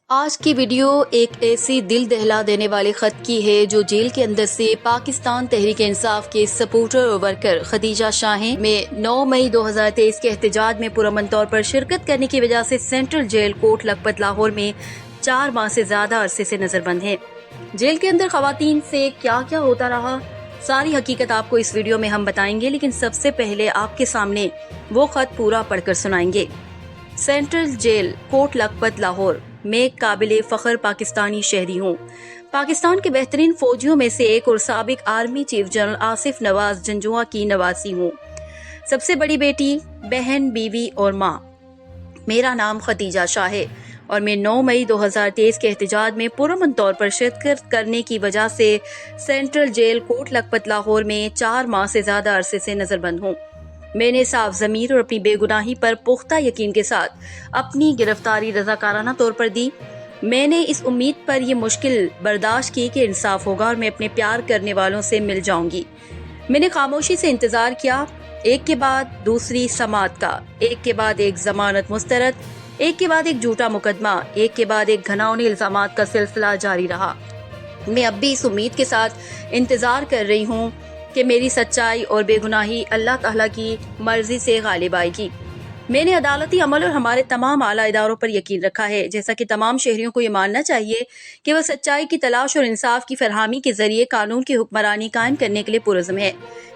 آج کی ویڈیو ایک ایسی دل دہلا دینے والے خط کی ہے جو جیل کے اندر سے پاکستان تحریک انصاف کے سپورٹر اور ورکر خدیجہ شاہین میں 9 مئی 2023 کے احتجاج میں پرامن طور پر شرکت کرنے کی وجہ سے سینٹرل جیل کوٹ لکھپت لاہور میں 4 ماہ سے زیادہ عرصے سے نظر بند ہیں۔ جیل کے اندر خواتین سے کیا کیا ہوتا رہا، ساری حقیقت آپ کو اس ویڈیو میں ہم بتائیں گے، لیکن سب سے پہلے آپ کے سامنے وہ خط پورا پڑھ کر سنائیں گے۔ سینٹرل جیل کوٹ لکھپت لاہور میں قابل فخر پاکستانی شہری ہوں۔ پاکستان کے بہترین فوجیوں میں سے ایک اور سابق آرمی چیف جنرل آصف نواز جنجوعہ کی نواسی ہوں۔ سب سے بڑی بیٹی، بہن، بیوی اور ماں۔ میرا نام خدیجہ شاہ ہے اور میں 9 مئی 2023 کے احتجاج میں پرامن طور پر شرکت کرنے کی وجہ سے سینٹرل جیل کوٹ لکھپت لاہور میں 4 ماہ سے زیادہ عرصے سے نظر بند ہوں۔ میں نے صاف ضمیر اور اپنی بے گناہی پر پختہ یقین کے ساتھ اپنی گرفتاری رضاکارانہ طور پر دی۔ میں نے اس امید پر یہ مشکل برداشت کی کہ انصاف ہوگا اور میں اپنے پیار کرنے والوں سے مل جاؤں گی۔ میں نے خاموشی سے انتظار کیا، ایک کے بعد دوسری سماعت کا، ایک کے بعد ایک ضمانت مسترد، ایک کے بعد ایک جھوٹا مقدمہ، ایک کے بعد ایک گھناؤنے الزامات کا سلسلہ جاری رہا۔ میں اب بھی اس امید کے ساتھ انتظار کر رہی ہوں کہ میری سچائی اور بے گناہی اللہ تعالیٰ کی مرضی سے غالب آئے گی۔ میں نے عدالتی عمل اور ہمارے تمام اعلیٰ اداروں پر یقین رکھا ہے، جیسا کہ تمام شہریوں کو یہ ماننا چاہیے کہ وہ سچائی کی تلاش اور انصاف کی فراہمی کے ذریعے قانون کی حکمرانی قائم کرنے کے لیے پرعزم ہے۔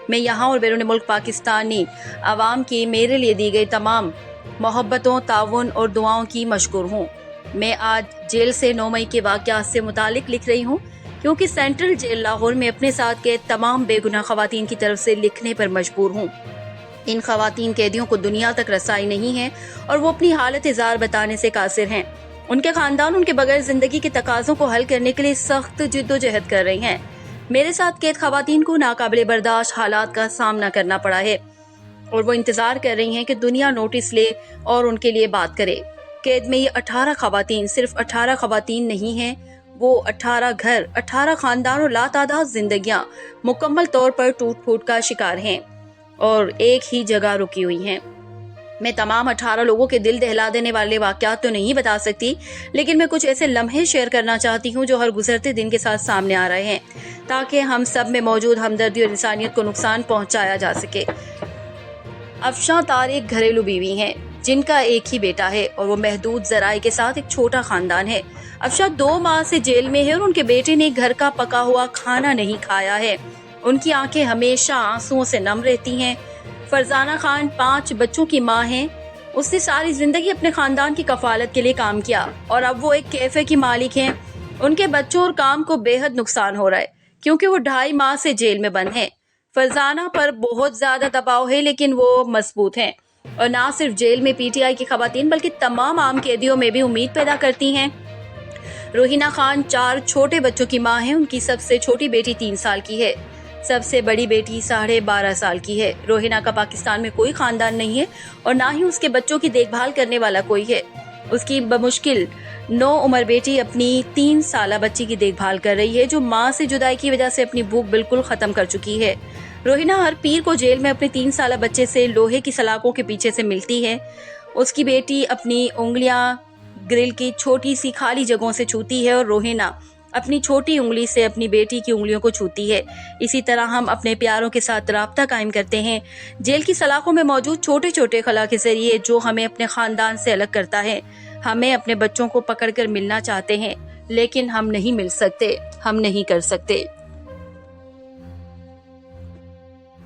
میں یہاں اور بیرون ملک پاکستانی عوام کی میرے لیے دی گئی تمام محبتوں، تعاون اور دعاؤں کی مشکور ہوں۔ میں آج جیل سے 9 مئی کے واقعات سے متعلق لکھ رہی ہوں کیونکہ سینٹرل جیل لاہور میں اپنے ساتھ قید تمام بے گناہ خواتین کی طرف سے لکھنے پر مجبور ہوں۔ ان خواتین قیدیوں کو دنیا تک رسائی نہیں ہے اور وہ اپنی حالت زار بتانے سے قاصر ہیں۔ ان کے خاندان ان کے بغیر زندگی کے تقاضوں کو حل کرنے کے لیے سخت جدوجہد کر رہی ہیں۔ میرے ساتھ قید خواتین کو ناقابل برداشت حالات کا سامنا کرنا پڑا ہے اور وہ انتظار کر رہی ہیں کہ دنیا نوٹس لے اور ان کے لیے بات کرے۔ قید میں یہ 18 خواتین صرف 18 خواتین نہیں ہیں، وہ 18 گھر، 18 خاندان اور لاتعداد زندگیاں مکمل طور پر ٹوٹ پھوٹ کا شکار ہیں اور ایک ہی جگہ رکی ہوئی ہیں۔ میں تمام 18 لوگوں کے دل دہلا دینے والے واقعات تو نہیں بتا سکتی، لیکن میں کچھ ایسے لمحے شیئر کرنا چاہتی ہوں جو ہر گزرتے دن کے ساتھ سامنے آ رہے ہیں تاکہ ہم سب میں موجود ہمدردی اور انسانیت کو نقصان پہنچایا جا سکے۔ افشاں طارق گھریلو بیوی ہیں جن کا ایک ہی بیٹا ہے اور وہ محدود ذرائع کے ساتھ ایک چھوٹا خاندان ہے۔ افشاں 2 ماہ سے جیل میں ہے اور ان کے بیٹے نے گھر کا پکا ہوا کھانا نہیں کھایا ہے۔ ان کی آنکھیں ہمیشہ آنسوؤں سے نم رہتی ہیں۔ فرزانہ خان 5 بچوں کی ماں ہیں۔ اس نے ساری زندگی اپنے خاندان کی کفالت کے لیے کام کیا اور اب وہ ایک کیفے کی مالک ہیں۔ ان کے بچوں اور کام کو بے حد نقصان ہو رہا ہے کیونکہ وہ 2.5 ماہ سے جیل میں بند ہیں۔ فرزانہ پر بہت زیادہ دباؤ ہے لیکن وہ مضبوط ہیں اور نہ صرف جیل میں PTI کی خواتین بلکہ تمام عام قیدیوں میں بھی امید پیدا کرتی ہیں۔ روحینہ خان 4 چھوٹے بچوں کی ماں ہیں۔ ان کی سب سے چھوٹی بیٹی 3 سال کی ہے، سب سے بڑی بیٹی 12.5 سال کی ہے۔ روحینہ کا پاکستان میں کوئی خاندان نہیں ہے اور نہ ہی اس کے بچوں کی دیکھ بھال کرنے والا کوئی ہے۔ اس کی بمشکل 9 عمر بیٹی اپنی 3 سالہ بچی کی دیکھ بھال کر رہی ہے جو ماں سے جدائی کی وجہ سے اپنی بھوک بالکل ختم کر چکی ہے۔ روحینہ ہر پیر کو جیل میں اپنے 3 سالہ بچے سے لوہے کی سلاخوں کے پیچھے سے ملتی ہے۔ اس کی بیٹی اپنی انگلیاں گرل کی چھوٹی سی خالی جگہوں سے چھوتی ہے اور روحینہ اپنی چھوٹی انگلی سے اپنی بیٹی کی انگلیوں کو چھوتی ہے۔ اسی طرح ہم اپنے پیاروں کے ساتھ رابطہ قائم کرتے ہیں جیل کی سلاخوں میں موجود چھوٹے چھوٹے خلا کے ذریعے جو ہمیں اپنے خاندان سے الگ کرتا ہے۔ ہمیں اپنے بچوں کو پکڑ کر ملنا چاہتے ہیں لیکن ہم نہیں مل سکتے، ہم نہیں کر سکتے۔